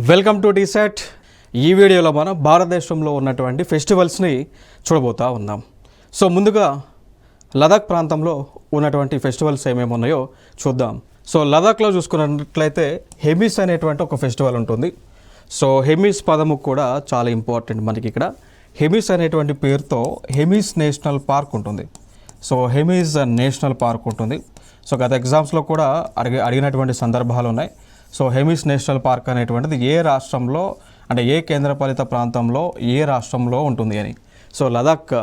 Welcome to టీసెట్. ఈ వీడియోలో మనం భారతదేశంలో ఉన్నటువంటి ఫెస్టివల్స్ని చూడబోతూ ఉన్నాం. సో ముందుగా లదాఖ్ ప్రాంతంలో ఉన్నటువంటి ఫెస్టివల్స్ ఏమేమి ఉన్నాయో చూద్దాం. సో లదాఖ్లో చూసుకున్నట్లయితే హెమిస్ అనేటువంటి ఒక ఫెస్టివల్ ఉంటుంది. సో హెమిస్ పదము కూడా చాలా ఇంపార్టెంట్ మనకి. ఇక్కడ హెమిస్ అనేటువంటి పేరుతో హెమిస్ నేషనల్ పార్క్ ఉంటుంది. సో హెమిస్ నేషనల్ పార్క్ ఉంటుంది. సో గత ఎగ్జామ్స్లో కూడా అడిగినటువంటి సందర్భాలు ఉన్నాయి. సో హెమిస్ నేషనల్ పార్క్ అనేటువంటిది ఏ రాష్ట్రంలో, అంటే ఏ కేంద్రపాలిత ప్రాంతంలో, ఏ రాష్ట్రంలో ఉంటుంది అని. సో లదాఖ్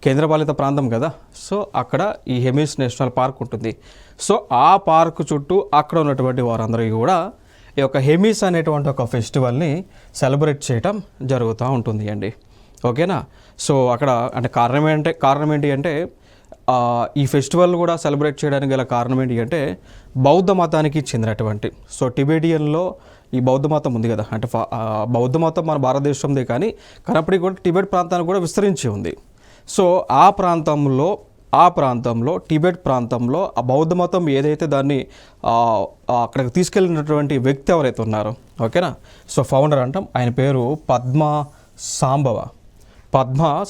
కేంద్రపాలిత ప్రాంతం కదా, సో అక్కడ ఈ హెమిస్ నేషనల్ పార్క్ ఉంటుంది. సో ఆ పార్క్ చుట్టూ అక్కడ ఉన్నటువంటి వారందరికీ కూడా ఈ యొక్క హెమిస్ అనేటువంటి ఒక ఫెస్టివల్ని సెలబ్రేట్ చేయటం జరుగుతూ ఉంటుంది అండి. ఓకేనా. సో అక్కడ అంటే కారణం ఏంటి అంటే ఈ ఫెస్టివల్ కూడా సెలబ్రేట్ చేయడానికి గల కారణం ఏంటి అంటే బౌద్ధ మతానికి చెందినటువంటి, సో టిబెటియన్లో ఈ బౌద్ధ మతం ఉంది కదా, అంటే బౌద్ధ మతం మన భారతదేశందే కానీ అప్పటికి కూడా టిబెట్ ప్రాంతానికి కూడా విస్తరించి ఉంది. సో ఆ ప్రాంతంలో టిబెట్ ప్రాంతంలో ఆ బౌద్ధ మతం ఏదైతే దాన్ని అక్కడికి తీసుకెళ్ళినటువంటి వ్యక్తి ఎవరైతే ఉన్నారో, ఓకేనా, సో ఫౌండర్ అంటాం, ఆయన పేరు పద్మ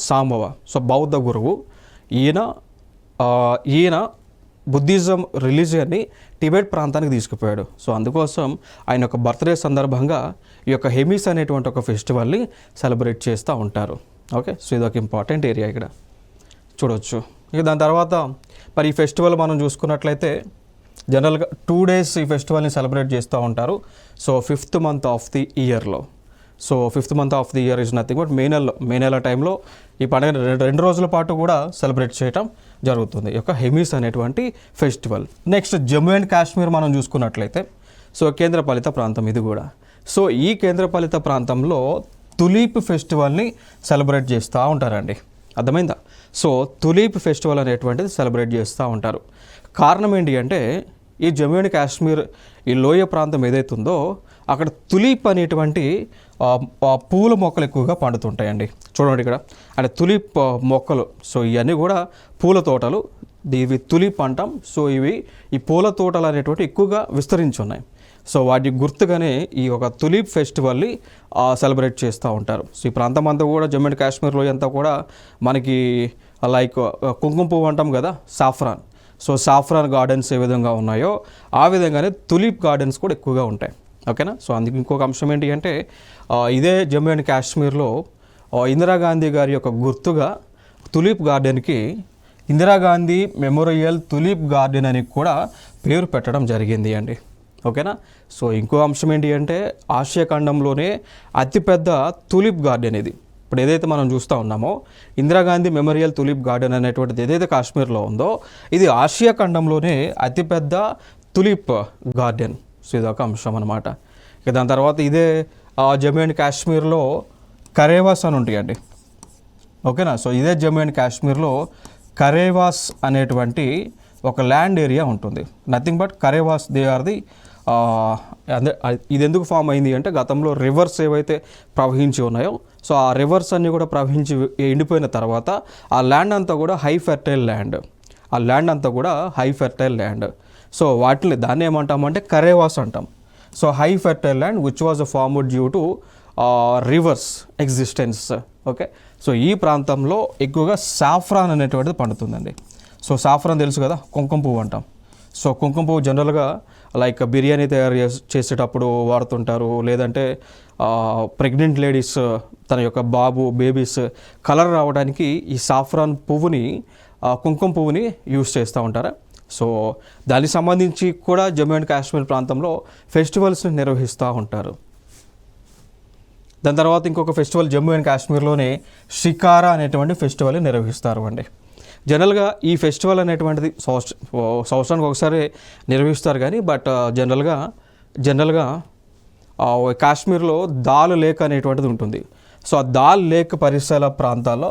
సాంబవ. సో బౌద్ధ గురువు ఈయన బుద్ధిజం రిలీజియన్ని టిబెట్ ప్రాంతానికి తీసుకుపోయాడు. సో అందుకోసం ఆయన యొక్క బర్త్డే సందర్భంగా ఈ యొక్క హెమిస్ అనేటువంటి ఒక ఫెస్టివల్ని సెలబ్రేట్ చేస్తూ ఉంటారు. ఓకే. సో ఇది ఒక ఇంపార్టెంట్ ఏరియా ఇక్కడ చూడవచ్చు. ఇక దాని తర్వాత మరి ఈ ఫెస్టివల్ మనం చూసుకున్నట్లయితే జనరల్గా 2 days ఈ ఫెస్టివల్ని సెలబ్రేట్ చేస్తూ ఉంటారు. So 5th month of the ఇయర్లో. So 5th month of the year is nothing but May నెల టైంలో ఈ పండుగ 2 రోజుల పాటు కూడా సెలబ్రేట్ చేయటం జరుగుతుంది, ఈ యొక్క హెమిస్ అనేటువంటి festival. Next Jammu and Kashmir మనం చూసుకున్నట్లయితే సో కేంద్రపాలిత ప్రాంతం ఇది కూడా. సో ఈ కేంద్రపాలిత ప్రాంతంలో తులీప్ ఫెస్టివల్ని సెలబ్రేట్ చేస్తూ ఉంటారండి. అర్థమైందా? సో తులీప్ ఫెస్టివల్ అనేటువంటిది సెలబ్రేట్ చేస్తూ ఉంటారు. కారణం ఏంటి అంటే ఈ జమ్మూ అండ్ కాశ్మీర్ ఈ లోయ ప్రాంతం ఏదైతే ఉందో అక్కడ తులీప్ అనేటువంటి పూల మొక్కలు ఎక్కువగా పండుతుంటాయండి. చూడండి ఇక్కడ, అంటే తులీప్ మొక్కలు. సో ఇవన్నీ కూడా పూల తోటలు, ఇవి తులీప్ అంటాం. సో ఈ పూల తోటలు అనేటువంటి ఎక్కువగా విస్తరించి ఉన్నాయి. సో వాటి గుర్తుగానే ఈ ఒక తులీప్ ఫెస్టివల్ని సెలబ్రేట్ చేస్తూ ఉంటారు. సో ఈ ప్రాంతం అంతా కూడా జమ్మూ అండ్ కాశ్మీర్లో అంతా కూడా మనకి లైక్ కుంకుమ పువ్వు అంటాం కదా, సాఫ్రాన్. సో సాఫ్రాన్ గార్డెన్స్ ఏ విధంగా ఉన్నాయో ఆ విధంగానే తులీప్ గార్డెన్స్ కూడా ఎక్కువగా ఉంటాయి. ఓకేనా. సో అందుకు ఇంకొక అంశం ఏంటి అంటే ఇదే జమ్మూ అండ్ కాశ్మీర్లో ఇందిరాగాంధీ గారి యొక్క గుర్తుగా tulip గార్డెన్కి Indira Gandhi memorial tulip garden అని కూడా పేరు పెట్టడం జరిగింది అండి. ఓకేనా. సో ఇంకో అంశం ఏంటి అంటే ఆసియా ఖండంలోనే అతిపెద్ద తులిప్ గార్డెన్ ఇది. ఇప్పుడు ఏదైతే మనం చూస్తూ ఉన్నామో ఇందిరాగాంధీ మెమోరియల్ తులిప్ గార్డెన్ అనేటువంటిది ఏదైతే కాశ్మీర్లో ఉందో ఇది ఆసియా ఖండంలోనే అతిపెద్ద తులిప్ గార్డెన్. సో ఇదొక అంశం అన్నమాట. ఇక దాని తర్వాత ఇదే జమ్మూ అండ్ కాశ్మీర్లో కరేవాస్ అని ఉంటాయండి. ఓకేనా. సో ఇదే జమ్మూ అండ్ కాశ్మీర్లో కరేవాస్ అనేటువంటి ఒక ల్యాండ్ ఏరియా ఉంటుంది. Nothing but Karewas they are the ఇది ఎందుకు ఫామ్ అయింది అంటే గతంలో రివర్స్ ఏవైతే ప్రవహించి ఉన్నాయో సో ఆ రివర్స్ అన్నీ కూడా ప్రవహించి ఎండిపోయిన తర్వాత ఆ ల్యాండ్ అంతా కూడా హై ఫెర్టైల్ ల్యాండ్. సో దాన్ని ఏమంటామంటే కరేవాస్ అంటాం. So high fertile land which was formed due to reverse existence. Okay. So ఈ ప్రాంతంలో ఎక్కువగా సాఫ్రాన్ అనేటువంటిది పండుతుందండి. సో సాఫ్రాన్ తెలుసు కదా, కుంకుమ పువ్వు అంటాం. సో కుంకుమ పువ్వు జనరల్గా లైక్ బిర్యానీ తయారు చేసేటప్పుడు వాడుతుంటారు, లేదంటే ప్రెగ్నెంట్ లేడీస్ తన యొక్క బేబీస్ కలర్ రావడానికి ఈ సాఫ్రాన్ పువ్వుని, కుంకుమ పువ్వుని యూస్ చేస్తూ ఉంటారు. సో దానికి సంబంధించి కూడా జమ్మూ అండ్ కాశ్మీర్ ప్రాంతంలో ఫెస్టివల్స్ని నిర్వహిస్తూ ఉంటారు. దాని తర్వాత ఇంకొక ఫెస్టివల్ జమ్మూ అండ్ కాశ్మీర్లోనే షికారా అనేటువంటి ఫెస్టివల్ని నిర్వహిస్తారు అండి. జనరల్గా ఈ ఫెస్టివల్ అనేటువంటిది సంవత్సరానికి ఒకసారి నిర్వహిస్తారు కానీ బట్ జనరల్గా కాశ్మీర్లో దాల్ లేక్ అనేటువంటిది ఉంటుంది. సో ఆ దాల్ లేక్ పరిసర ప్రాంతాల్లో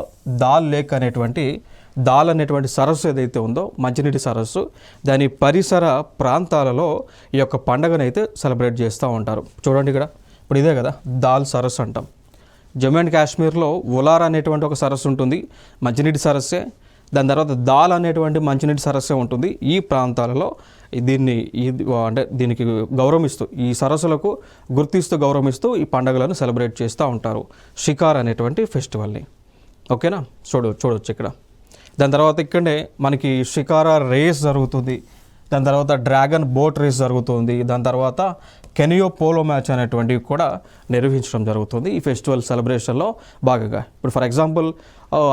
దాల్ అనేటువంటి సరస్సు ఏదైతే ఉందో మంచినీటి సరస్సు, దాని పరిసర ప్రాంతాలలో ఈ యొక్క పండుగనైతే సెలబ్రేట్ చేస్తూ ఉంటారు. చూడండి ఇక్కడ, ఇప్పుడు ఇదే కదా దాల్ సరస్సు అంటాం. జమ్మూ అండ్ కాశ్మీర్లో ఉలార్ అనేటువంటి ఒక సరస్సు ఉంటుంది, మంచినీటి సరస్సే. దాని తర్వాత దాల్ అనేటువంటి మంచినీటి సరస్సే ఉంటుంది. ఈ ప్రాంతాలలో అంటే దీనికి గౌరవిస్తూ ఈ సరస్సులకు గుర్తిస్తూ గౌరవిస్తూ ఈ పండుగలను సెలబ్రేట్ చేస్తూ ఉంటారు షికార్ అనేటువంటి ఫెస్టివల్ని. ఓకేనా, చూడవచ్చు ఇక్కడ. దాని తర్వాత ఇక్కడనే మనకి షికారా రేస్ జరుగుతుంది, దాని తర్వాత డ్రాగన్ బోట్ రేస్ జరుగుతుంది, దాని తర్వాత కెనియో పోలో మ్యాచ్ అనేటువంటివి కూడా నిర్వహించడం జరుగుతుంది ఈ ఫెస్టివల్ సెలబ్రేషన్లో భాగంగా. ఇప్పుడు ఫర్ ఎగ్జాంపుల్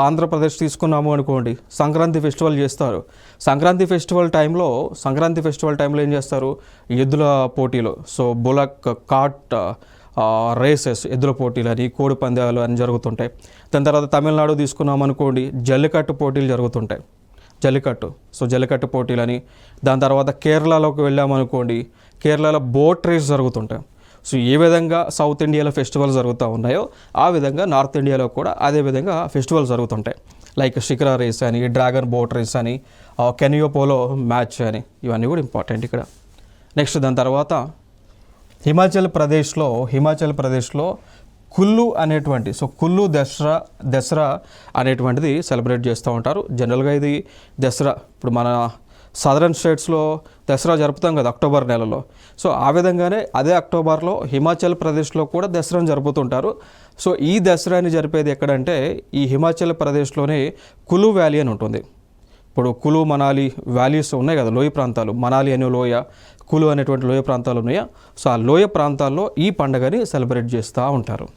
ఆంధ్రప్రదేశ్ తీసుకున్నాము అనుకోండి, సంక్రాంతి ఫెస్టివల్ చేస్తారు. సంక్రాంతి ఫెస్టివల్ టైంలో ఏం చేస్తారు, ఎద్దుల పోటీలు, సో బులక్ కార్ట్ రేసెస్, ఎద్దుల పోటీలు అని, కోడి పందాలు అని జరుగుతుంటాయి. దాని తర్వాత తమిళనాడు తీసుకున్నాం అనుకోండి, జల్లికట్టు పోటీలు జరుగుతుంటాయి, జల్లికట్టు పోటీలని. దాని తర్వాత కేరళలోకి వెళ్ళామనుకోండి, కేరళలో బోట్ రేస్ జరుగుతుంటాయి. సో ఏ విధంగా సౌత్ ఇండియాలో ఫెస్టివల్ జరుగుతూ ఉన్నాయో ఆ విధంగా నార్త్ ఇండియాలో కూడా అదే విధంగా ఫెస్టివల్ జరుగుతుంటాయి. లైక్ షికారా రేస్ అని, డ్రాగన్ బోట్ రేస్ అని, కెనియో పోలో మ్యాచ్ అని, ఇవన్నీ కూడా ఇంపార్టెంట్ ఇక్కడ. నెక్స్ట్ దాని తర్వాత హిమాచల్ ప్రదేశ్లో కుల్లు అనేటువంటి, సో కుల్లు దసరా అనేటువంటిది సెలబ్రేట్ చేస్తూ ఉంటారు. జనరల్గా ఇది దసరా, ఇప్పుడు మన సదరన్ స్టేట్స్లో దసరా జరుపుతాం కదా అక్టోబర్ నెలలో, సో ఆ విధంగానే అదే అక్టోబర్లో హిమాచల్ ప్రదేశ్లో కూడా దసరాను జరుపుతుంటారు. సో ఈ దసరాని జరిపేది ఎక్కడంటే ఈ హిమాచల్ ప్రదేశ్లోనే కులు వ్యాలీ అని ఉంటుంది. ఇప్పుడు కులు మనాలి వ్యాలీస్ ఉన్నాయి కదా, లోయ ప్రాంతాలు, మనాలి అనే లోయ, కులు అనేటువంటి లోయ ప్రాంతాలు ఉన్నాయా, సో ఆ లోయ ప్రాంతాల్లో ఈ పండుగని సెలబ్రేట్ చేస్తూ ఉంటారు.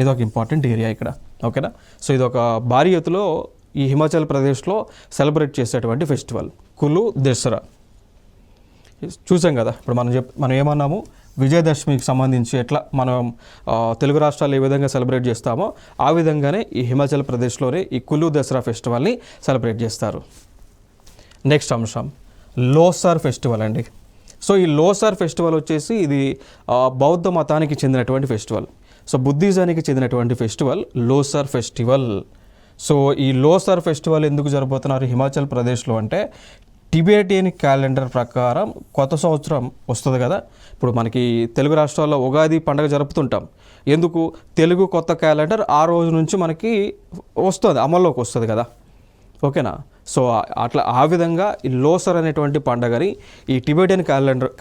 ఇదొక ఇంపార్టెంట్ ఏరియా ఇక్కడ. ఓకేనా, సో ఇదొక భారీ ఎత్తులో ఈ హిమాచల్ ప్రదేశ్లో సెలబ్రేట్ చేసేటువంటి ఫెస్టివల్ కులు దసరా. చూసాం కదా, ఇప్పుడు మనం ఏమన్నాము, విజయదశమికి సంబంధించి ఎట్లా మనం తెలుగు రాష్ట్రాలు ఏ విధంగా సెలబ్రేట్ చేస్తామో ఆ విధంగానే ఈ హిమాచల్ ప్రదేశ్లోనే ఈ కులు దసరా ఫెస్టివల్ని సెలబ్రేట్ చేస్తారు. నెక్స్ట్ అంశం లోసార్ ఫెస్టివల్ అండి. సో ఈ లోసార్ ఫెస్టివల్ వచ్చేసి ఇది బౌద్ధ మతానికి చెందినటువంటి ఫెస్టివల్. సో బుద్ధిజానికి చెందినటువంటి ఫెస్టివల్ లోసార్ ఫెస్టివల్. సో ఈ లోసార్ ఫెస్టివల్ ఎందుకు జరుపుతున్నారు హిమాచల్ ప్రదేశ్లో అంటే, టిబెటియన్ క్యాలెండర్ ప్రకారం కొత్త సంవత్సరం వస్తుంది కదా, ఇప్పుడు మనకి తెలుగు రాష్ట్రాల్లో ఉగాది పండుగ జరుపుతుంటాం. ఎందుకు, తెలుగు కొత్త క్యాలెండర్ ఆ రోజు నుంచి మనకి వస్తుంది, అమల్లోకి వస్తుంది కదా. ఓకేనా, సో అట్లా ఆ విధంగా ఈ లోసర్ అనేటువంటి పండుగని ఈ టిబెటియన్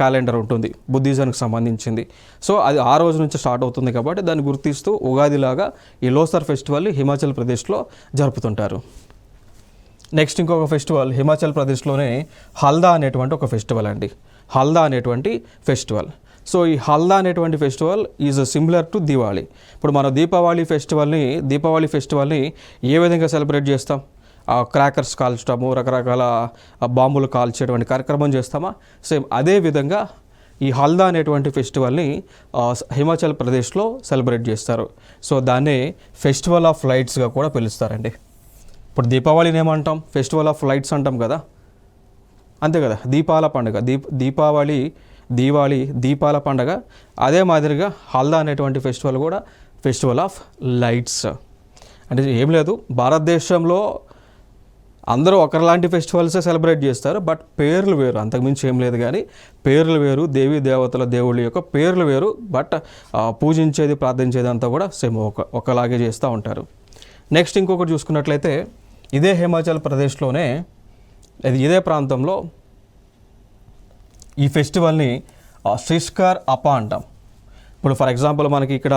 క్యాలెండర్ ఉంటుంది బుద్ధిజానికి సంబంధించింది. సో అది ఆ రోజు నుంచి స్టార్ట్ అవుతుంది కాబట్టి దాన్ని గుర్తిస్తూ ఉగాదిలాగా ఈ లోసర్ ఫెస్టివల్ని హిమాచల్ ప్రదేశ్లో జరుపుతుంటారు. నెక్స్ట్ ఇంకొక ఫెస్టివల్ హిమాచల్ ప్రదేశ్లోనే హల్దా అనేటువంటి ఒక ఫెస్టివల్ అండి. సో ఈ హల్దా అనేటువంటి festival is similar to Diwali. ఇప్పుడు మనం దీపావళి ఫెస్టివల్ని ఏ విధంగా సెలబ్రేట్ చేస్తాం, క్రాకర్స్ కాల్చడము, రకరకాల బాంబులు కాల్చేటువంటి కార్యక్రమం చేస్తామా, సేమ్ అదే విధంగా ఈ హల్దా అనేటువంటి ఫెస్టివల్ని హిమాచల్ ప్రదేశ్లో సెలబ్రేట్ చేస్తారు. సో దాన్నే ఫెస్టివల్ ఆఫ్ లైట్స్గా కూడా పిలుస్తారండి. ఇప్పుడు దీపావళిని ఏమంటాం, ఫెస్టివల్ ఆఫ్ లైట్స్ అంటాం కదా, అంతే కదా, దీపాల పండుగ, దీపాల పండుగ. అదే మాదిరిగా హల్దా అనేటువంటి ఫెస్టివల్ కూడా ఫెస్టివల్ ఆఫ్ లైట్స్. అంటే ఏం లేదు, భారతదేశంలో అందరూ ఒకరిలాంటి ఫెస్టివల్సే సెలబ్రేట్ చేస్తారు, బట్ పేర్లు వేరు, అంతకుమించి ఏం లేదు. కానీ పేర్లు వేరు, దేవీ దేవతల దేవుళ్ళ యొక్క పేర్లు వేరు, బట్ పూజించేది ప్రార్థించేది అంతా కూడా సేమ్ ఒకలాగే చేస్తూ ఉంటారు. నెక్స్ట్ ఇంకొకటి చూసుకున్నట్లయితే ఇదే హిమాచల్ ప్రదేశ్లోనే ఇదే ప్రాంతంలో ఈ ఫెస్టివల్ని షిష్కర్ అపా అంటాం. ఇప్పుడు ఫర్ ఎగ్జాంపుల్ మనకి ఇక్కడ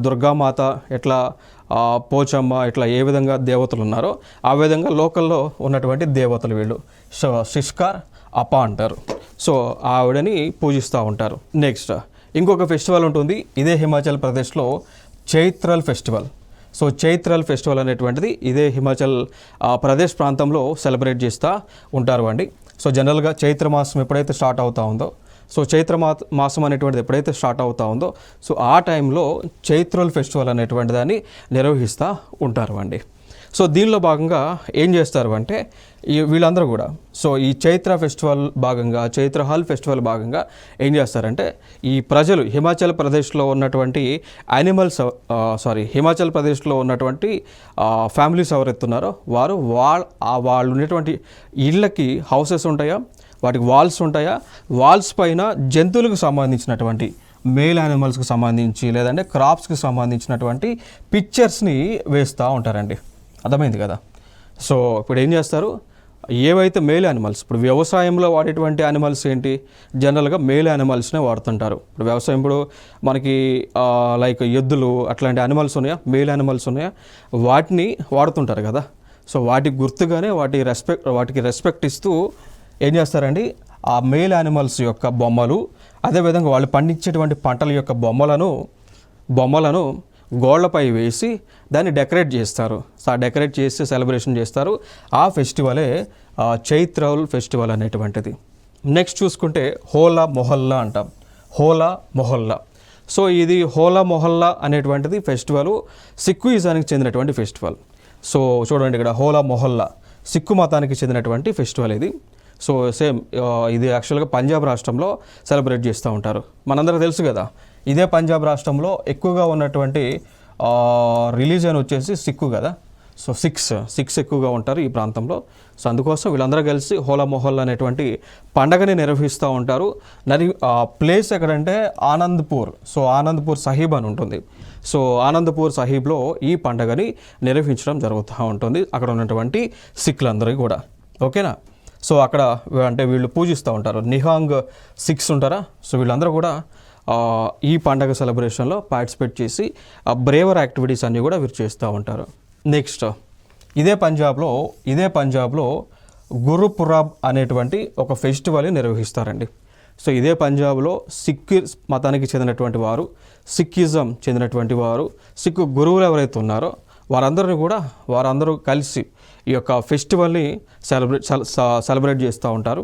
దుర్గామాత ఎట్లా, పోచమ్మ ఇట్లా ఏ విధంగా దేవతలు ఉన్నారో ఆ విధంగా లోకల్లో ఉన్నటువంటి దేవతలు వీళ్ళు షిష్కర్ అపా అంటారు. సో ఆవిడని పూజిస్తూ ఉంటారు. నెక్స్ట్ ఇంకొక ఫెస్టివల్ ఉంటుంది ఇదే హిమాచల్ ప్రదేశ్లో, చైత్రల్ ఫెస్టివల్. సో చైత్రల్ ఫెస్టివల్ అనేటువంటిది ఇదే హిమాచల్ ప్రదేశ్ ప్రాంతంలో సెలబ్రేట్ చేస్తూ ఉంటారు అండి. సో జనరల్గా చైత్ర మాసం ఎప్పుడైతే స్టార్ట్ అవుతూ ఉందో, సో చైత్ర మాసం అనేటువంటిది ఎప్పుడైతే స్టార్ట్ అవుతూ ఉందో, సో ఆ టైంలో చైత్రల్ ఫెస్టివల్ అనేటువంటి దాన్ని నిర్వహిస్తూ ఉంటారు అండి. సో దీనిలో భాగంగా ఏం చేస్తారు అంటే వీళ్ళందరూ కూడా, సో ఈ చైత్ర ఫెస్టివల్ భాగంగా, చైత్రహాల్ ఫెస్టివల్ భాగంగా ఏం చేస్తారంటే ఈ ప్రజలు హిమాచల్ ప్రదేశ్లో ఉన్నటువంటి హిమాచల్ ప్రదేశ్లో ఉన్నటువంటి ఫ్యామిలీస్ ఎవరెత్తున్నారో వాళ్ళు ఉన్నటువంటి ఇళ్ళకి హౌసెస్ ఉంటాయా, వాటికి వాల్స్ ఉంటాయా, వాల్స్ పైన జంతువులకు సంబంధించినటువంటి మేల్ యానిమల్స్కి సంబంధించి లేదంటే క్రాప్స్కి సంబంధించినటువంటి పిక్చర్స్ని వేస్తూ ఉంటారండి. అర్థమైంది కదా. సో ఇప్పుడు ఏం చేస్తారు, ఏవైతే మేల్ యానిమల్స్, ఇప్పుడు వ్యవసాయంలో వాడేటువంటి యానిమల్స్ ఏంటి, జనరల్గా మేల్ యానిమల్స్నే వాడుతుంటారు. ఇప్పుడు వ్యవసాయం ఇప్పుడు మనకి లైక్ ఎద్దులు అట్లాంటి యానిమల్స్ ఉన్నాయా, మేల్ యానిమల్స్ ఉన్నాయా, వాటిని వాడుతుంటారు కదా. సో వాటికి గుర్తుగానే వాటికి రెస్పెక్ట్ ఇస్తూ ఏం చేస్తారండి, ఆ మేల్ యానిమల్స్ యొక్క బొమ్మలు, అదేవిధంగా వాళ్ళు పండించేటువంటి పంటల యొక్క బొమ్మలను గోళ్లపై వేసి దాన్ని డెకరేట్ చేస్తారు. సో ఆ డెకరేట్ చేసి సెలబ్రేషన్ చేస్తారు. ఆ ఫెస్టివలే చైత్రౌల్ ఫెస్టివల్ అనేటువంటిది. నెక్స్ట్ చూసుకుంటే హోలా మొహల్లా అంటాం. హోలా మొహల్లా. సో ఇది హోలా మొహల్లా అనేటువంటిది ఫెస్టివల్ సిక్కుయిజానికి చెందినటువంటి ఫెస్టివల్. సో చూడండి ఇక్కడ హోలా మొహల్లా సిక్కు మతానికి చెందినటువంటి ఫెస్టివల్ ఇది. సో సేమ్ ఇది యాక్చువల్గా పంజాబ్ రాష్ట్రంలో సెలబ్రేట్ చేస్తూ ఉంటారు. మనందరికీ తెలుసు కదా, ఇదే పంజాబ్ రాష్ట్రంలో ఎక్కువగా ఉన్నటువంటి రిలీజియన్ వచ్చేసి సిక్కు కదా. సో సిక్స్ ఎక్కువగా ఉంటారు ఈ ప్రాంతంలో. సో అందుకోసం వీళ్ళందరూ కలిసి హోలా మొహల్లా అనేటువంటి పండగని నిర్వహిస్తూ ఉంటారు. ప్లేస్ ఎక్కడంటే ఆనంద్పూర్. సో ఆనంద్పూర్ సాహిబ్ అని ఉంటుంది. సో ఆనందపూర్ సాహిబ్లో ఈ పండగని నిర్వహించడం జరుగుతూ ఉంటుంది అక్కడ ఉన్నటువంటి సిక్కులందరికీ కూడా. ఓకేనా. సో అక్కడ అంటే వీళ్ళు పూజిస్తూ ఉంటారు, నిహాంగ్ సిక్స్ ఉంటారా. సో వీళ్ళందరూ కూడా ఈ పండగ సెలబ్రేషన్లో పార్టిసిపేట్ చేసి బ్రేవర్ యాక్టివిటీస్ అన్నీ కూడా వీరు చేస్తూ ఉంటారు. నెక్స్ట్ ఇదే పంజాబ్లో గురుపురాబ్ అనేటువంటి ఒక ఫెస్టివల్ని నిర్వహిస్తారండి. సో ఇదే పంజాబ్లో సిక్కు మతానికి చెందినటువంటి వారు, సిక్కిజం చెందినటువంటి వారు, సిక్కు గురువులు ఎవరైతే ఉన్నారో వారందరూ కలిసి ఈ యొక్క ఫెస్టివల్ని సెలబ్రేట్ చేస్తూ ఉంటారు.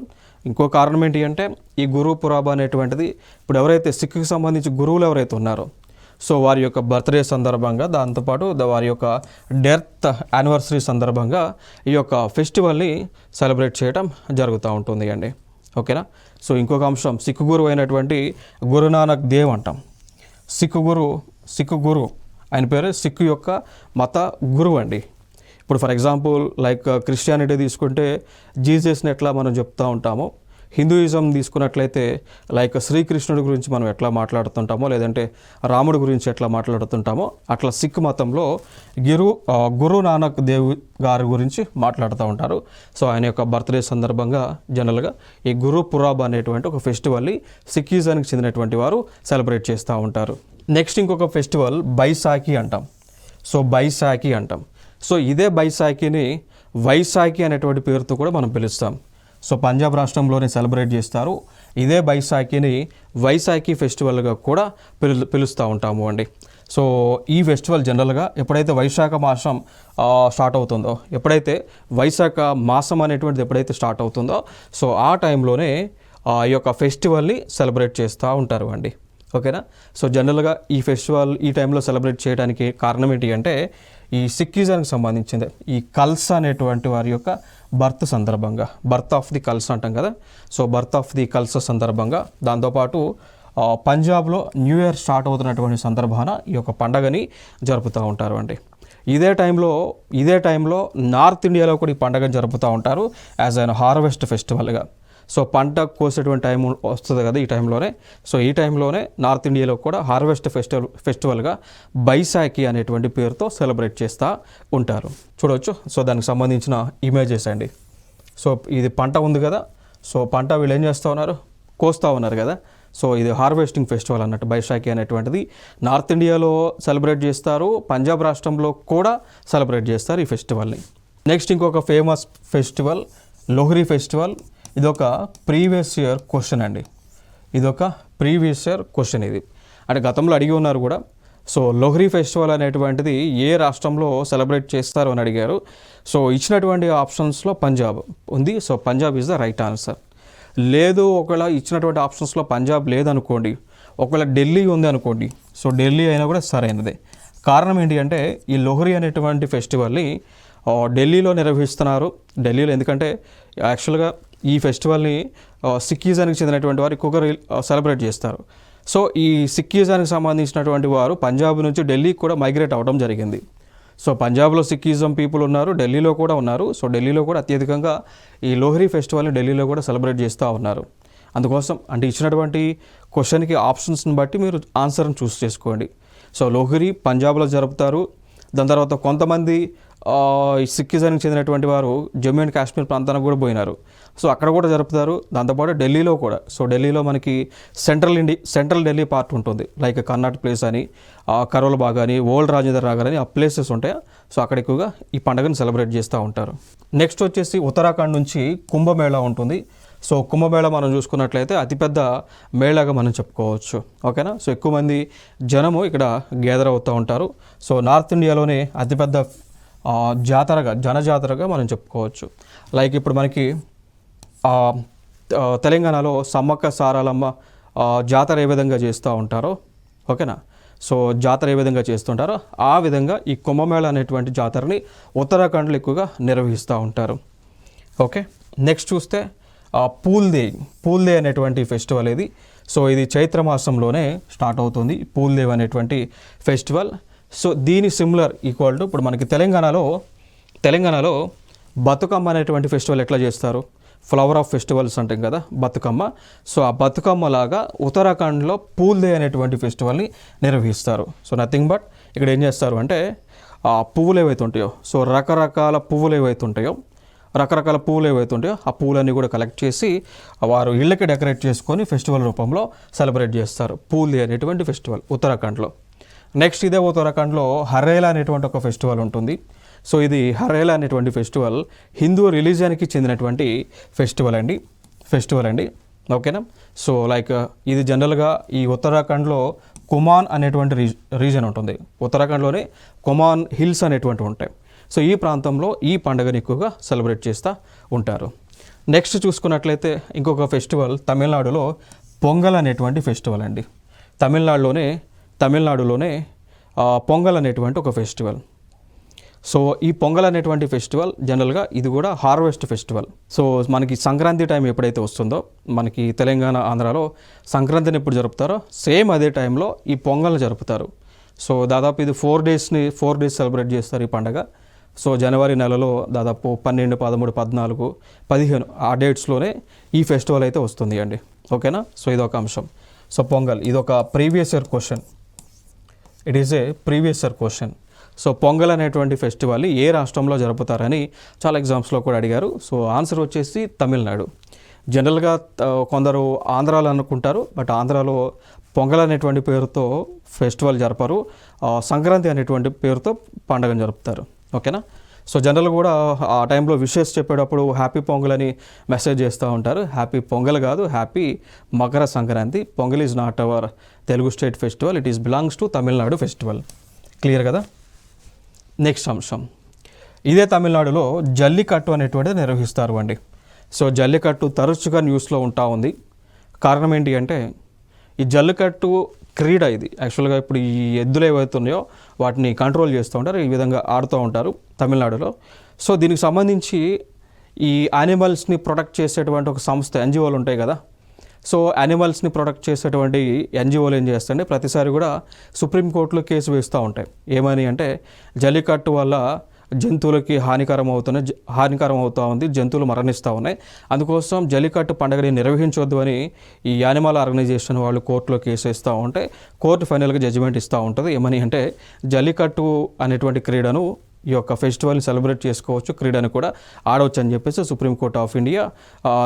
ఇంకో కారణం ఏంటి అంటే ఈ గురుపురాబ్ అనేటువంటిది ఇప్పుడు ఎవరైతే సిక్కుకి సంబంధించి గురువులు ఎవరైతే ఉన్నారో సో వారి యొక్క బర్త్డే సందర్భంగా, దాంతోపాటు వారి యొక్క డెత్ యానివర్సరీ సందర్భంగా ఈ యొక్క ఫెస్టివల్ని సెలబ్రేట్ చేయడం జరుగుతూ ఉంటుంది అండి. ఓకేనా. సో ఇంకొక అంశం, సిక్కు గురువు అయినటువంటి గురునానక్ దేవ్ అంటాం. సిక్కు గురు ఆయన పేరు సిక్కు యొక్క మత గురువు అండి. ఇప్పుడు ఫర్ ఎగ్జాంపుల్ లైక్ క్రిస్టియానిటీ తీసుకుంటే జీసస్ని ఎట్లా మనం చెప్తూ ఉంటామో, హిందూయిజం తీసుకున్నట్లయితే లైక్ శ్రీకృష్ణుడి గురించి మనం ఎట్లా మాట్లాడుతుంటామో, లేదంటే రాముడి గురించి ఎట్లా మాట్లాడుతుంటామో, అట్లా సిక్ మతంలో గురు నానక్ దేవ్ గారి గురించి మాట్లాడుతూ ఉంటారు. సో ఆయన యొక్క బర్త్డే సందర్భంగా జనరల్గా ఈ గురుపురాబ్ అనేటువంటి ఒక ఫెస్టివల్ని సిక్కిజానికి చెందినటువంటి వారు సెలబ్రేట్ చేస్తూ ఉంటారు. నెక్స్ట్ ఇంకొక ఫెస్టివల్ బైసాఖి అంటాం. సో ఇదే బైసాఖిని వైశాఖి అనేటువంటి పేరుతో కూడా మనం పిలుస్తాం. సో పంజాబ్ రాష్ట్రంలోనే సెలబ్రేట్ చేస్తారు. ఇదే బైసాఖిని వైశాఖి ఫెస్టివల్గా కూడా పిలుస్తూ ఉంటాము అండి. సో ఈ ఫెస్టివల్ జనరల్గా ఎప్పుడైతే వైశాఖ మాసం స్టార్ట్ అవుతుందో, వైశాఖ మాసం అనేటువంటిది ఎప్పుడైతే స్టార్ట్ అవుతుందో సో ఆ టైంలోనే ఈ యొక్క ఫెస్టివల్ని సెలబ్రేట్ చేస్తూ ఉంటారు అండి. ఓకేనా. సో జనరల్గా ఈ టైంలో సెలబ్రేట్ చేయడానికి కారణం ఏంటి అంటే ఈ సిక్కిజానికి సంబంధించింది ఈ కల్సా అనేటువంటి వారి యొక్క బర్త్ సందర్భంగా, బర్త్ ఆఫ్ ది కల్సా అంటాం కదా. So birth of the Khalsa సందర్భంగా, దాంతోపాటు పంజాబ్లో న్యూ ఇయర్ స్టార్ట్ అవుతున్నటువంటి సందర్భాన ఈ యొక్క పండగని జరుపుతూ ఉంటారు అండి. ఇదే టైంలో నార్త్ ఇండియాలో కూడా ఈ పండగని జరుపుతూ ఉంటారు యాజ్ అన్ హార్వెస్ట్ ఫెస్టివల్గా. సో పంట కోసేటువంటి టైం వస్తుంది కదా ఈ టైంలోనే. సో ఈ టైంలోనే నార్త్ ఇండియాలో కూడా హార్వెస్ట్ ఫెస్టివల్గా బైసాఖి అనేటువంటి పేరుతో సెలబ్రేట్ చేస్తూ ఉంటారు. చూడవచ్చు. సో దానికి సంబంధించిన ఇమేజెస్ అండి. సో ఇది పంట ఉంది కదా. సో పంట వీళ్ళు ఏం చేస్తూ ఉన్నారు, కోస్తూ ఉన్నారు కదా. సో ఇది హార్వెస్టింగ్ ఫెస్టివల్ అన్నట్టు బైసాఖి అనేటువంటిది నార్త్ ఇండియాలో సెలబ్రేట్ చేస్తారు, పంజాబ్ రాష్ట్రంలో కూడా సెలబ్రేట్ చేస్తారు ఈ ఫెస్టివల్ని. నెక్స్ట్ ఇంకొక ఫేమస్ ఫెస్టివల్ లోహ్రీ ఫెస్టివల్. ఇదొక ప్రీవియస్ ఇయర్ క్వశ్చన్ అండి. ఇది అంటే గతంలో అడిగి ఉన్నారు కూడా. సో లోహ్రీ ఫెస్టివల్ అనేటువంటిది ఏ రాష్ట్రంలో సెలబ్రేట్ చేస్తారు అని అడిగారు. సో ఇచ్చినటువంటి ఆప్షన్స్లో పంజాబ్ ఉంది. So Punjab is the right answer. లేదు ఒకవేళ ఇచ్చినటువంటి ఆప్షన్స్లో పంజాబ్ లేదనుకోండి, ఒకవేళ ఢిల్లీ ఉంది అనుకోండి, సో ఢిల్లీ అయినా కూడా సరైనదే. కారణం ఏంటి అంటే ఈ లోహ్రీ అనేటువంటి ఫెస్టివల్ని ఢిల్లీలో నిర్వహిస్తున్నారు. ఢిల్లీలో ఎందుకంటే యాక్చువల్గా ఈ ఫెస్టివల్ని సిక్కిజానికి చెందినటువంటి వారు ఎక్కువగా సెలబ్రేట్ చేస్తారు. సో ఈ సిక్కిజానికి సంబంధించినటువంటి వారు పంజాబ్ నుంచి ఢిల్లీకి కూడా మైగ్రేట్ అవ్వడం జరిగింది. సో పంజాబ్లో సిక్కిజం పీపుల్ ఉన్నారు, ఢిల్లీలో కూడా ఉన్నారు. సో ఢిల్లీలో కూడా అత్యధికంగా ఈ లోహ్రీ ఫెస్టివల్ని ఢిల్లీలో కూడా సెలబ్రేట్ చేస్తూ ఉన్నారు. అందుకోసం అంటే ఇచ్చినటువంటి క్వశ్చన్కి ఆప్షన్స్ని బట్టి మీరు ఆన్సర్ని చూస్ చేసుకోండి. సో లోహ్రీ పంజాబ్లో జరుపుతారు. దాని తర్వాత కొంతమంది ఈ సిక్కిజానికి చెందినటువంటి వారు జమ్మూ అండ్ కాశ్మీర్ ప్రాంతానికి కూడా పోయినారు. సో అక్కడ కూడా జరుపుతారు. దాంతోపాటు ఢిల్లీలో కూడా. సో ఢిల్లీలో మనకి సెంట్రల్ ఢిల్లీ పార్ట్ ఉంటుంది, లైక్ కర్నాటక ప్లేస్ అని, కరోల్ బాగ్ అని, ఓల్డ్ రాజేంద్ర నగర్ అని ఆ ప్లేసెస్ ఉంటాయి. సో అక్కడ ఎక్కువగా ఈ పండుగను సెలబ్రేట్ చేస్తూ ఉంటారు. నెక్స్ట్ వచ్చేసి ఉత్తరాఖండ్ నుంచి కుంభమేళా ఉంటుంది. సో కుంభమేళా మనం చూసుకున్నట్లయితే అతిపెద్ద మేళాగా మనం చెప్పుకోవచ్చు. ఓకేనా. సో ఎక్కువ మంది జనము ఇక్కడ గ్యాదర్ అవుతూ ఉంటారు. సో నార్త్ ఇండియాలోనే అతిపెద్ద జనజాతరగా మనం చెప్పుకోవచ్చు. లైక్ ఇప్పుడు మనకి తెలంగాణలో సమ్మక్క సారాలమ్మ జాతర ఏ విధంగా చేస్తూ ఉంటారో, ఓకేనా. సో జాతర ఏ విధంగా చేస్తుంటారో ఆ విధంగా ఈ కుంభమేళా అనేటువంటి జాతరని ఉత్తరాఖండ్లో ఎక్కువగా నిర్వహిస్తూ ఉంటారు. ఓకే. నెక్స్ట్ చూస్తే పూల్ డే అనేటువంటి ఫెస్టివల్ ఇది. సో ఇది చైత్ర మాసంలోనే స్టార్ట్ అవుతుంది పూల్ డే అనేటువంటి ఫెస్టివల్. సో దీని సిమిలర్ ఈక్వల్ టు ఇప్పుడు మనకి తెలంగాణలో బతుకమ్మ అనేటువంటి ఫెస్టివల్ ఎట్లా చేస్తారు, ఫ్లవర్ ఆఫ్ ఫెస్టివల్స్ అంటాం కదా బతుకమ్మ. సో ఆ బతుకమ్మ లాగా ఉత్తరాఖండ్లో పూల్ డే అనేటువంటి ఫెస్టివల్ని నిర్వహిస్తారు. సో నథింగ్ బట్ ఇక్కడ ఏం చేస్తారు అంటే ఆ పువ్వులు ఏవైతే ఉంటాయో, సో రకరకాల పువ్వులు ఏవైతే ఉంటాయో ఆ పువ్వులన్నీ కూడా కలెక్ట్ చేసి వారు ఇళ్ళకి డెకరేట్ చేసుకొని ఫెస్టివల్ రూపంలో సెలబ్రేట్ చేస్తారు పూల్ డే అనేటువంటి ఫెస్టివల్ ఉత్తరాఖండ్లో. నెక్స్ట్ ఇదే ఉత్తరాఖండ్లో హరేలా అనేటువంటి ఒక ఫెస్టివల్ ఉంటుంది. సో ఇది హరేలా అనేటువంటి ఫెస్టివల్ హిందూ రిలీజియన్కి చెందినటువంటి ఫెస్టివల్ అండి. ఓకేనా. సో లైక్ ఇది జనరల్గా ఈ ఉత్తరాఖండ్లో కుమాన్ అనేటువంటి రీజన్ ఉంటుంది. ఉత్తరాఖండ్లోనే కుమాన్ హిల్స్ అనేటువంటి ఉంటాయి. సో ఈ ప్రాంతంలో ఈ పండుగను ఎక్కువగా సెలబ్రేట్ చేస్తూ ఉంటారు. నెక్స్ట్ చూసుకున్నట్లయితే ఇంకొక ఫెస్టివల్ తమిళనాడులో పొంగల్ అనేటువంటి ఫెస్టివల్ అండి. తమిళనాడులోనే పొంగల్ అనేటువంటి ఒక ఫెస్టివల్. సో ఈ పొంగల్ అనేటువంటి ఫెస్టివల్ జనరల్గా ఇది కూడా హార్వెస్ట్ ఫెస్టివల్. సో మనకి సంక్రాంతి టైం ఎప్పుడైతే వస్తుందో, మనకి తెలంగాణ ఆంధ్రాలో సంక్రాంతిని ఎప్పుడు జరుపుతారో సేమ్ అదే టైంలో ఈ పొంగల్ని జరుపుతారు. సో దాదాపు ఇది 4 డేస్ సెలబ్రేట్ చేస్తారు ఈ పండుగ. సో జనవరి నెలలో దాదాపు 12, 13, 14, 15 ఆ డేట్స్లోనే ఈ ఫెస్టివల్ అయితే వస్తుంది అండి. ఓకేనా. సో ఇదొక అంశం. సో పొంగల్ ఇదొక previous year question. So pongal అనేటువంటి ఫెస్టివల్ని ఏ రాష్ట్రంలో జరుపుతారని చాలా ఎగ్జామ్స్లో కూడా అడిగారు. సో ఆన్సర్ వచ్చేసి తమిళనాడు. జనరల్గా కొందరు ఆంధ్రాలో అనుకుంటారు, బట్ ఆంధ్రాలో పొంగల్ అనేటువంటి పేరుతో ఫెస్టివల్ జరపరు, సంక్రాంతి అనేటువంటి పేరుతో పండుగను జరుపుతారు. ఓకేనా. సో జనరల్ కూడా ఆ టైంలో విషెస్ చెప్పేటప్పుడు హ్యాపీ పొంగల్ అని మెసేజ్ చేస్తూ ఉంటారు. హ్యాపీ పొంగల్ కాదు, happy Makar Sankranti. Pongal is not our Telugu state festival, it is belongs to Tamil Nadu festival. Clear కదా. నెక్స్ట్ అంశం, ఇదే తమిళనాడులో జల్లికట్టు అనేటువంటిది నిర్వహిస్తారు అండి. సో జల్లికట్టు తరచుగా న్యూస్లో ఉంటా ఉంది. కారణం ఏంటి అంటే ఈ జల్లికట్టు క్రీడ ఇది యాక్చువల్గా ఇప్పుడు ఈ ఎద్దులు ఏవైతున్నాయో వాటిని కంట్రోల్ చేస్తూ ఉంటారు, ఈ విధంగా ఆడుతూ ఉంటారు తమిళనాడులో. సో దీనికి సంబంధించి ఈ యానిమల్స్ని ప్రొటెక్ట్ చేసేటువంటి ఒక సంస్థ ఎన్జిఓలు ఉంటాయి కదా. సో యానిమల్స్ని ప్రొటెక్ట్ చేసేటువంటి ఎన్జిఓలు ఏం చేస్తాయంటే ప్రతిసారి కూడా సుప్రీంకోర్టులో కేసు వేస్తూ ఉంటాయి. ఏమని అంటే జల్లికట్టు వల్ల జంతువులకి హానికరం అవుతూ ఉంది, జంతువులు మరణిస్తూ ఉన్నాయి, అందుకోసం జల్లికట్టు పండుగని నిర్వహించవద్దు అని ఈ యానిమల్ ఆర్గనైజేషన్ వాళ్ళు కోర్టులో కేసు వేస్తూ ఉంటే కోర్టు ఫైనల్గా జడ్జిమెంట్ ఇస్తూ ఉంటుంది. ఏమని అంటే జల్లికట్టు అనేటువంటి క్రీడను ఈ యొక్క ఫెస్టివల్ని సెలబ్రేట్ చేసుకోవచ్చు, క్రీడను కూడా ఆడవచ్చు అని చెప్పేసి సుప్రీంకోర్ట్ ఆఫ్ ఇండియా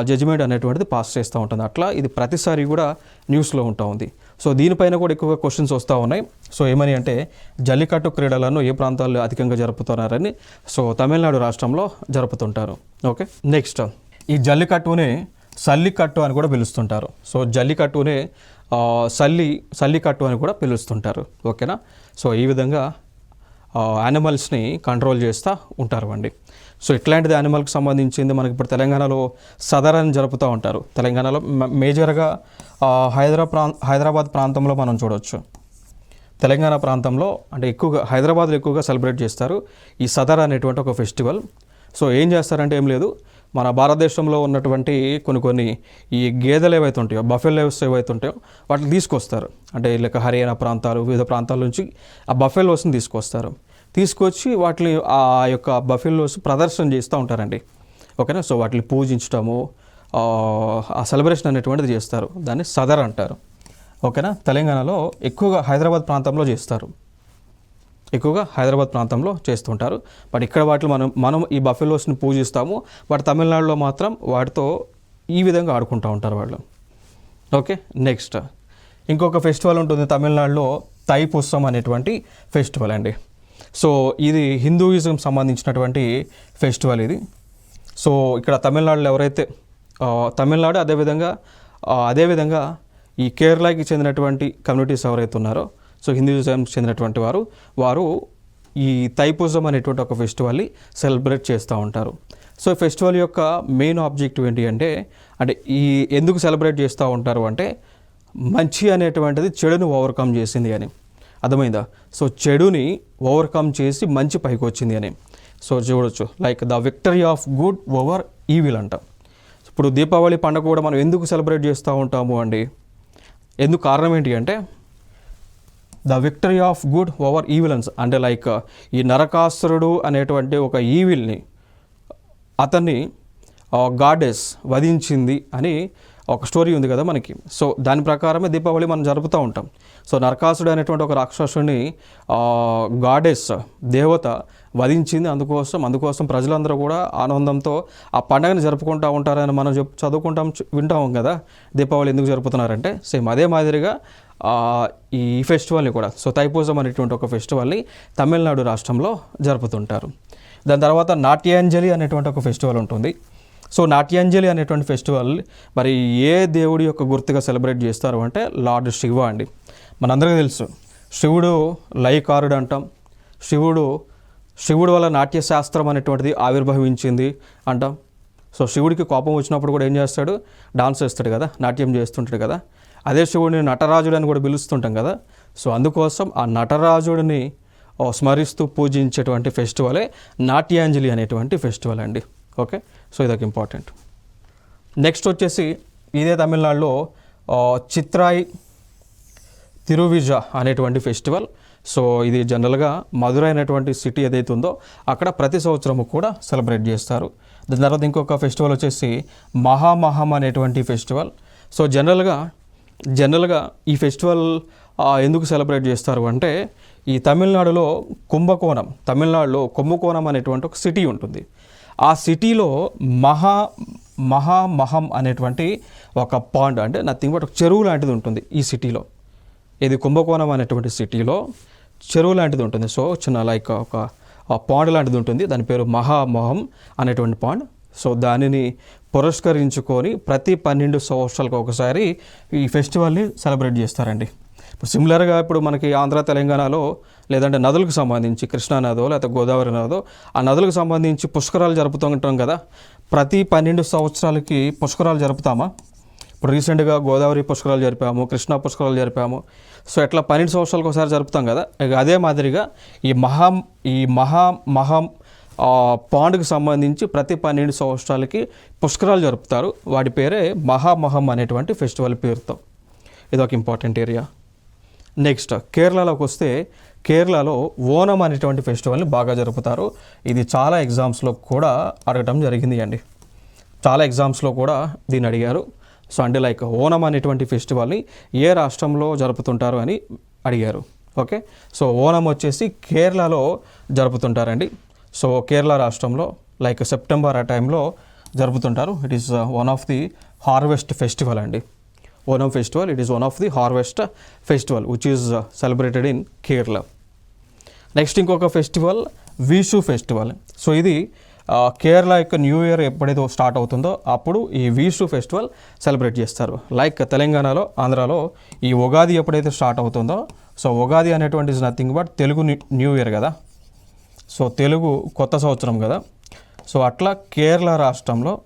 జడ్జిమెంట్ అనేటువంటిది పాస్ చేస్తూ ఉంటుంది. అట్లా ఇది ప్రతిసారి కూడా న్యూస్లో ఉంటా ఉంది. సో దీనిపైన కూడా ఎక్కువగా క్వశ్చన్స్ వస్తూ ఉన్నాయి. సో ఏమని అంటే జల్లికట్టు క్రీడలను ఏ ప్రాంతాల్లో అధికంగా జరుపుతున్నారని, సో తమిళనాడు రాష్ట్రంలో జరుపుతుంటారు. ఓకే. నెక్స్ట్ ఈ జల్లికట్టునే సల్లికట్టు అని కూడా పిలుస్తుంటారు. సో జల్లికట్టునే సల్లికట్టు అని కూడా పిలుస్తుంటారు. ఓకేనా. సో ఈ విధంగా యానిమల్స్ని కంట్రోల్ చేస్తూ ఉంటారు అండి. సో ఇట్లాంటిది యానిమల్కి సంబంధించింది మనకి ఇప్పుడు తెలంగాణలో సదరని జరుపుతూ ఉంటారు. తెలంగాణలో మేజర్గా హైదరాబాద్ ప్రాంతంలో మనం చూడవచ్చు. తెలంగాణ ప్రాంతంలో అంటే ఎక్కువగా హైదరాబాద్లో ఎక్కువగా సెలబ్రేట్ చేస్తారు ఈ సదర్ అనేటువంటి ఒక ఫెస్టివల్. సో ఏం చేస్తారంటే ఏం లేదు, మన భారతదేశంలో ఉన్నటువంటి కొన్ని ఈ గేదెలు ఏవైతే ఉంటాయో, బఫెలోస్ ఏవైతే ఉంటాయో వాటిని తీసుకొస్తారు. అంటే లైక్ హర్యానా ప్రాంతాలు, వివిధ ప్రాంతాల నుంచి ఆ బఫెలోస్ని తీసుకొచ్చి వాటిని ఆ యొక్క బఫెలోస్ ప్రదర్శన చేస్తూ ఉంటారండి. ఓకేనా. సో వాటిని పూజించడము, ఆ సెలబ్రేషన్ అనేటువంటిది చేస్తారు, దాన్ని సదర్ అంటారు. ఓకేనా. తెలంగాణలో ఎక్కువగా హైదరాబాద్ ప్రాంతంలో చేస్తారు. ఎక్కువగా హైదరాబాద్ ప్రాంతంలో చేస్తుంటారు. బట్ ఇక్కడ వాటిలో మనం ఈ బఫెలోస్ని పూజిస్తాము. బట్ తమిళనాడులో మాత్రం వాటితో ఈ విధంగా ఆడుకుంటూ ఉంటారు వాళ్ళు. ఓకే, నెక్స్ట్ ఇంకొక ఫెస్టివల్ ఉంటుంది తమిళనాడులో, తైపూసం అనేటువంటి ఫెస్టివల్ అండి. సో ఇది హిందూయిజం సంబంధించినటువంటి ఫెస్టివల్ ఇది. సో ఇక్కడ తమిళనాడులో ఎవరైతే తమిళనాడు అదేవిధంగా ఈ కేరళకి చెందినటువంటి కమ్యూనిటీస్ ఎవరైతే ఉన్నారో, సో హిందూయిజం చెందినటువంటి వారు ఈ తైపూసం అనేటువంటి ఒక ఫెస్టివల్ని సెలబ్రేట్ చేస్తూ ఉంటారు. సో ఈ ఫెస్టివల్ యొక్క మెయిన్ ఆబ్జెక్టివ్ ఏంటి అంటే ఈ ఎందుకు సెలబ్రేట్ చేస్తూ ఉంటారు అంటే మంచి అనేటువంటిది చెడుని ఓవర్కమ్ చేసింది అని, అర్థమైందా? సో చెడుని ఓవర్కమ్ చేసి మంచి పైకి వచ్చింది అని. సో చూడొచ్చు, like the victory of good over evil అంట. ఇప్పుడు దీపావళి పండుగ కూడా మనం ఎందుకు సెలబ్రేట్ చేస్తూ ఉంటాము అండి? ఎందుకు కారణం ఏంటి అంటే the victory of good over ఈవిలన్స్ అంటే లైక్ ఈ నరకాసురుడు అనేటువంటి ఒక ఈవిల్ని అతన్ని గాడెస్ వధించింది అని ఒక స్టోరీ ఉంది కదా మనకి. సో దాని ప్రకారమే దీపావళి మనం జరుపుతూ ఉంటాం. సో నరకాసుడు అనేటువంటి ఒక రాక్షసుని గాడెస్ దేవత వధించింది. అందుకోసం ప్రజలందరూ కూడా ఆనందంతో ఆ పండుగని జరుపుకుంటూ ఉంటారని మనం చదువుకుంటాం, వింటాం కదా. దీపావళి ఎందుకు జరుపుతున్నారంటే సేమ్ అదే మాదిరిగా ఈ ఫెస్టివల్ని కూడా, సో తైపూసం అనేటువంటి ఒక ఫెస్టివల్ని తమిళనాడు రాష్ట్రంలో జరుపుతుంటారు. దాని తర్వాత నాట్యాంజలి అనేటువంటి ఒక ఫెస్టివల్ ఉంటుంది. సో నాట్యాంజలి అనేటువంటి ఫెస్టివల్ మరి ఏ దేవుడి యొక్క గుర్తుగా సెలబ్రేట్ చేస్తారు అంటే లార్డ్ శివ అండి. మనందరికీ తెలుసు శివుడు లయకారుడు అంటాం. శివుడు వల్ల నాట్యశాస్త్రం అనేటువంటిది ఆవిర్భవించింది అంటాం. సో శివుడికి కోపం వచ్చినప్పుడు కూడా ఏం చేస్తాడు? డాన్స్ చేస్తాడు కదా, నాట్యం చేస్తుంటాడు కదా. అదే శివుడిని నటరాజుడు అని కూడా పిలుస్తుంటాం కదా. సో అందుకోసం ఆ నటరాజుడిని స్మరిస్తూ పూజించేటువంటి ఫెస్టివలే నాట్యాంజలి అనేటువంటి ఫెస్టివల్ అండి. ఓకే, సో ఇదొక ఇంపార్టెంట్. నెక్స్ట్ వచ్చేసి ఇదే తమిళనాడులో చిత్రాయి తిరువిజ అనేటువంటి ఫెస్టివల్. సో ఇది జనరల్గా మధురై అనేటువంటి సిటీ ఏదైతే ఉందో అక్కడ ప్రతి సంవత్సరము కూడా సెలబ్రేట్ చేస్తారు. దాని తర్వాత ఇంకొక ఫెస్టివల్ వచ్చేసి మహామహం అనేటువంటి ఫెస్టివల్. సో జనరల్గా ఈ ఫెస్టివల్ ఎందుకు సెలబ్రేట్ చేస్తారు అంటే ఈ తమిళనాడులో కుంభకోణం అనేటువంటి ఒక సిటీ ఉంటుంది. ఆ సిటీలో మహామహం అనేటువంటి ఒక పాండ్ అంటే నథింగ్ బట్ ఒక చెరువు లాంటిది ఉంటుంది ఈ సిటీలో. ఇది కుంభకోణం అనేటువంటి సిటీలో చెరువు లాంటిది ఉంటుంది. సో చిన్న లైక్ ఒక పాండ్ లాంటిది ఉంటుంది, దాని పేరు మహామహం అనేటువంటి పాండ్. సో దానిని పురస్కరించుకొని ప్రతి 12 సంవత్సరాలకు ఒకసారి ఈ ఫెస్టివల్ని సెలబ్రేట్ చేస్తారండి. ఇప్పుడు సిమిలర్గా ఇప్పుడు మనకి ఆంధ్ర తెలంగాణలో లేదంటే నదులకు సంబంధించి కృష్ణా నదో లేకపోతే గోదావరి నదో ఆ నదులకు సంబంధించి పుష్కరాలు జరుపుతూ ఉంటాం కదా. ప్రతి 12 సంవత్సరాలకి పుష్కరాలు జరుపుతామా? ఇప్పుడు రీసెంట్గా గోదావరి పుష్కరాలు జరిపాము, కృష్ణా పుష్కరాలు జరిపాము. సో ఎట్లా 12 సంవత్సరాలకు ఒకసారి జరుపుతాం కదా. అదే మాదిరిగా ఈ మహా పాండ్కి సంబంధించి ప్రతి 12 సంవత్సరాలకి పుష్కరాలు జరుపుతారు. వాటి పేరే మహామహం అనేటువంటి ఫెస్టివల్ పేరుతో. ఇది ఒక ఇంపార్టెంట్ ఏరియా. నెక్స్ట్ కేరళలోకి వస్తే కేరళలో ఓనం అనేటువంటి ఫెస్టివల్ని బాగా జరుపుతారు. ఇది చాలా ఎగ్జామ్స్లో కూడా అడగటం జరిగింది అండి. చాలా ఎగ్జామ్స్లో కూడా దీన్ని అడిగారు. సో అంటే లైక్ ఓనం అనేటువంటి ఫెస్టివల్ని ఏ రాష్ట్రంలో జరుపుతుంటారు అని అడిగారు. ఓకే, సో ఓనం వచ్చేసి కేరళలో జరుపుతుంటారండి. సో కేరళ రాష్ట్రంలో లైక్ సెప్టెంబర్ ఆ టైంలో జరుపుతుంటారు. It is one of the harvest festival అండి. Onam festival, it is one of the harvest festival which is celebrated in Kerala. Next ఇంకొక ఫెస్టివల్ విషు ఫెస్టివల్. సో ఇది కేరళ యొక్క న్యూ ఇయర్ ఎప్పుడైతే స్టార్ట్ అవుతుందో అప్పుడు ఈ విషు ఫెస్టివల్ సెలబ్రేట్ చేస్తారు. లైక్ తెలంగాణలో, ఆంధ్రాలో ఈ ఉగాది ఎప్పుడైతే స్టార్ట్ అవుతుందో, సో ఉగాది అనేటువంటి is nothing but Telugu new year కదా. సో తెలుగు కొత్త సంవత్సరం కదా. సో అట్లా కేరళ రాష్ట్రంలో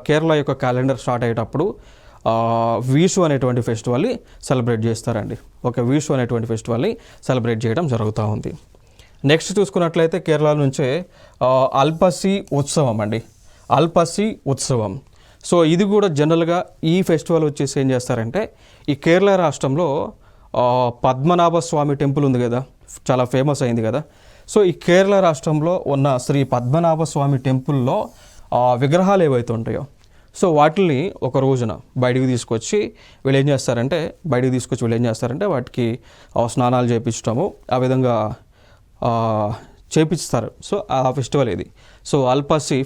కేరళ యొక్క క్యాలెండర్ స్టార్ట్ అయ్యేటప్పుడు విషు అనేటువంటి ఫెస్టివల్ని సెలబ్రేట్ చేస్తారండి. ఓకే, విషు అనేటువంటి ఫెస్టివల్ని సెలబ్రేట్ చేయడం జరుగుతూ ఉంది. నెక్స్ట్ చూసుకున్నట్లయితే కేరళ నుంచే అల్పసి ఉత్సవం అండి. అల్పసి ఉత్సవం. సో ఇది కూడా జనరల్గా ఈ ఫెస్టివల్ వచ్చేసి ఏం చేస్తారంటే ఈ కేరళ రాష్ట్రంలో పద్మనాభ స్వామి టెంపుల్ ఉంది కదా, చాలా ఫేమస్ అయింది కదా. సో ఈ కేరళ రాష్ట్రంలో ఉన్న శ్రీ పద్మనాభ స్వామి టెంపుల్లో విగ్రహాలు ఏవైతే ఉంటాయో, సో వాటిని ఒక రోజున బయటికి తీసుకొచ్చి వీళ్ళు ఏం చేస్తారంటే వాటికి స్నానాలు చేయించడము ఆ విధంగా చేపిస్తారు. సో ఆ ఫెస్టివల్ ఇది. సో అల్పసి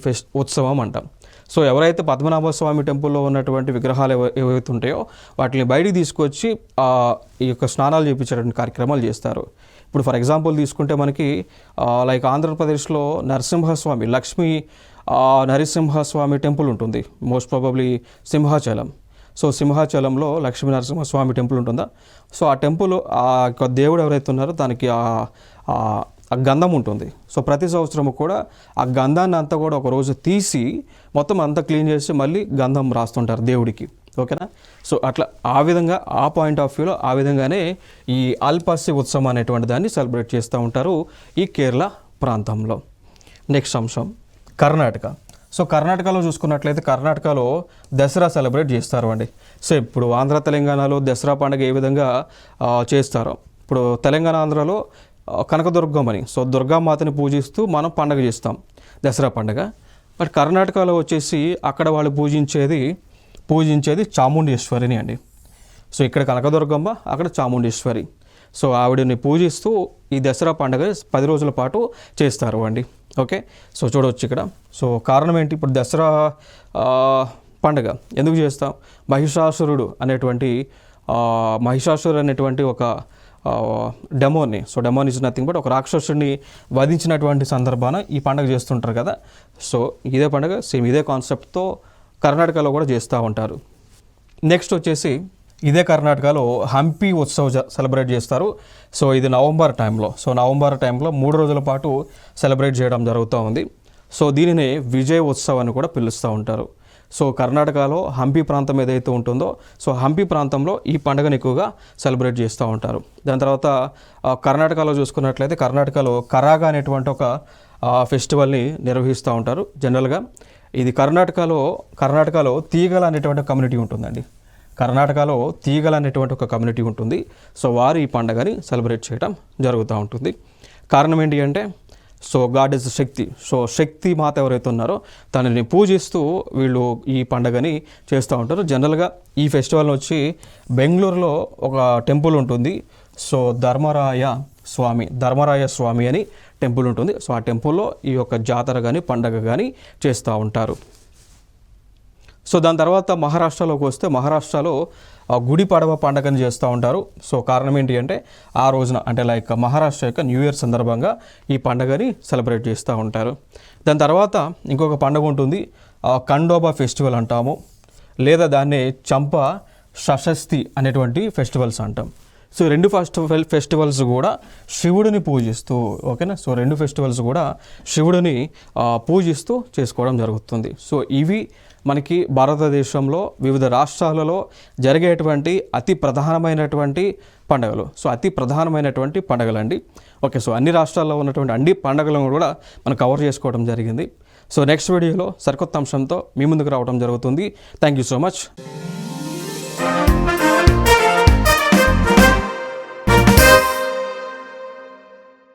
ఉత్సవం అంటాం. సో ఎవరైతే పద్మనాభ స్వామి టెంపుల్లో ఉన్నటువంటి విగ్రహాలు ఏవైతే ఉంటాయో వాటిని బయటికి తీసుకొచ్చి ఈ యొక్క స్నానాలు చేయించేటువంటి కార్యక్రమాలు చేస్తారు. ఇప్పుడు ఫర్ ఎగ్జాంపుల్ తీసుకుంటే మనకి లైక్ ఆంధ్రప్రదేశ్లో నరసింహస్వామి లక్ష్మీ నరసింహస్వామి టెంపుల్ ఉంటుంది, మోస్ట్ ప్రాబబ్లీ సింహాచలం. సో సింహాచలంలో లక్ష్మీ నరసింహస్వామి టెంపుల్ ఉంటుందా. సో ఆ టెంపుల్ ఆ యొక్క దేవుడు ఎవరైతే ఉన్నారో దానికి ఆ గంధం ఉంటుంది. సో ప్రతి సంవత్సరం కూడా ఆ గంధాన్ని అంతా కూడా ఒక రోజు తీసి మొత్తం అంతా క్లీన్ చేసి మళ్ళీ గంధం రాస్తుంటారు దేవుడికి. ఓకేనా. సో అట్లా ఆ విధంగా ఆ పాయింట్ ఆఫ్ వ్యూలో ఆ విధంగానే ఈ అల్పసి ఉత్సవం అనేటువంటి దాన్ని సెలబ్రేట్ చేస్తూ ఉంటారు ఈ కేరళ ప్రాంతంలో. నెక్స్ట్ అంశం కర్ణాటక. సో కర్ణాటకలో చూసుకున్నట్లయితే కర్ణాటకలో దసరా సెలబ్రేట్ చేస్తారు అండి. సో ఇప్పుడు ఆంధ్ర తెలంగాణలో దసరా పండుగ ఏ విధంగా చేస్తారో ఇప్పుడు తెలంగాణ ఆంధ్రలో కనకదుర్గమ్మని, సో దుర్గామాతని పూజిస్తూ మనం పండగ చేస్తాం దసరా పండుగ. బట్ కర్ణాటకలో వచ్చేసి అక్కడ వాళ్ళు పూజించేది చాముండేశ్వరిని అండి. సో ఇక్కడ కనకదుర్గమ్మ, అక్కడ చాముండేశ్వరి. సో ఆవిడని పూజిస్తూ ఈ దసరా పండుగ 10 రోజుల పాటు చేస్తారు అండి. ఓకే. సో చూడవచ్చు ఇక్కడ. సో కారణం ఏంటి, ఇప్పుడు దసరా పండుగ ఎందుకు చేస్తాం, మహిషాసురుడు అనేటువంటి ఒక డెమోని, so demon is nothing but ఒక రాక్షసుడిని వధించినటువంటి సందర్భాన ఈ పండుగ చేస్తుంటారు కదా. సో ఇదే పండుగ సేమ్ ఇదే కాన్సెప్ట్తో కర్ణాటకలో కూడా చేస్తూ ఉంటారు. నెక్స్ట్ వచ్చేసి ఇదే కర్ణాటకలో హంపి ఉత్సవ్ సెలబ్రేట్ చేస్తారు. సో ఇది నవంబర్ టైంలో 3 రోజుల పాటు సెలబ్రేట్ చేయడం జరుగుతూ ఉంది. సో దీనిని విజయ్ ఉత్సవ్ అని కూడా పిలుస్తూ ఉంటారు. సో కర్ణాటకలో హంపి ప్రాంతం ఏదైతే ఉంటుందో సో హంపి ప్రాంతంలో ఈ పండుగను ఎక్కువగా సెలబ్రేట్ చేస్తూ ఉంటారు. దాని తర్వాత కర్ణాటకలో చూసుకున్నట్లయితే కర్ణాటకలో కరాగా అనేటువంటి ఒక ఫెస్టివల్ని నిర్వహిస్తూ ఉంటారు. జనరల్గా ఇది కర్ణాటకలో తీగల అనేటువంటి కమ్యూనిటీ ఉంటుందండి. కర్ణాటకలో తీగల అనేటువంటి ఒక కమ్యూనిటీ ఉంటుంది. సో వారు ఈ పండుగని సెలబ్రేట్ చేయడం జరుగుతూ ఉంటుంది. కారణం ఏంటి అంటే so god is Shakti. So Shakti మాత ఎవరైతే ఉన్నారో తనని పూజిస్తూ వీళ్ళు ఈ పండుగని చేస్తూ ఉంటారు. జనరల్గా ఈ ఫెస్టివల్ వచ్చి బెంగళూరులో ఒక టెంపుల్ ఉంటుంది. సో ధర్మరాయ స్వామి అని టెంపుల్ ఉంటుంది. సో ఆ టెంపుల్లో ఈ యొక్క జాతర కానీ పండగ కానీ చేస్తూ ఉంటారు. సో దాని తర్వాత మహారాష్ట్రలోకి వస్తే మహారాష్ట్రలో గుడి పడవ పండుగను చేస్తూ ఉంటారు. సో కారణం ఏంటి అంటే ఆ రోజున అంటే లైక్ మహారాష్ట్ర యొక్క న్యూ ఇయర్ సందర్భంగా ఈ పండుగని సెలబ్రేట్ చేస్తూ ఉంటారు. దాని తర్వాత ఇంకొక పండుగ ఉంటుంది, ఖండోబా ఫెస్టివల్ అంటాము, లేదా దాన్ని చంప షష్ఠి అనేటువంటి ఫెస్టివల్స్ అంటాం. సో రెండు ఫెస్టివల్స్ కూడా శివుడిని పూజిస్తూ, ఓకేనా. సో రెండు ఫెస్టివల్స్ కూడా శివుడిని పూజిస్తూ చేసుకోవడం జరుగుతుంది. సో ఇవి మనకి భారతదేశంలో వివిధ రాష్ట్రాలలో జరిగేటువంటి అతి ప్రధానమైనటువంటి పండుగలు. సో అతి ప్రధానమైనటువంటి పండుగలండి. ఓకే. సో అన్ని రాష్ట్రాల్లో ఉన్నటువంటి అన్ని పండుగలను కూడా మనం కవర్ చేసుకోవడం జరిగింది. సో నెక్స్ట్ వీడియోలో సరికొత్త అంశంతో మీ ముందుకు రావడం జరుగుతుంది. Thank you so much.